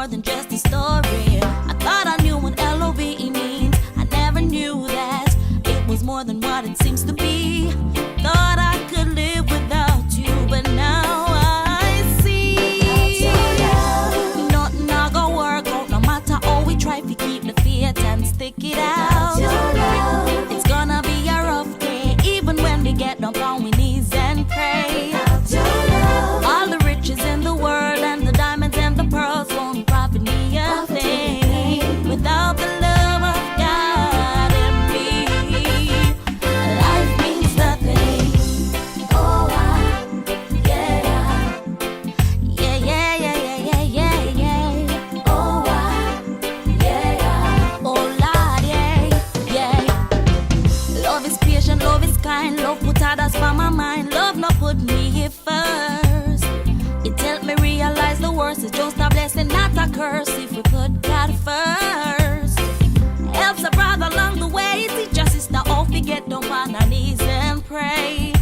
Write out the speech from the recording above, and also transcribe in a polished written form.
more than just a story. I thought I knew what love means. I never knew that it was more than what it seems to be. Thought I could live without you, but now I see nothing not gonna work out. No matter how we try to keep the faith and stick it out. It's gonna be a rough day, even when we get down on our knees and pray. All the riches in the world and the diamonds and the pearls won't profit me a thing without the love of God in me. Life means nothing. Oh, yeah, yeah, yeah, yeah, yeah, yeah, yeah. Oh, yeah, oh Lord, yeah, yeah. Love is patient, love is kind, love put others for my mind. Love not put me here first. It helped me realize the worst is just a blessing, not a curse. If we put God first, helps a brother along the way. Teach your sister how to get down on her knees and pray.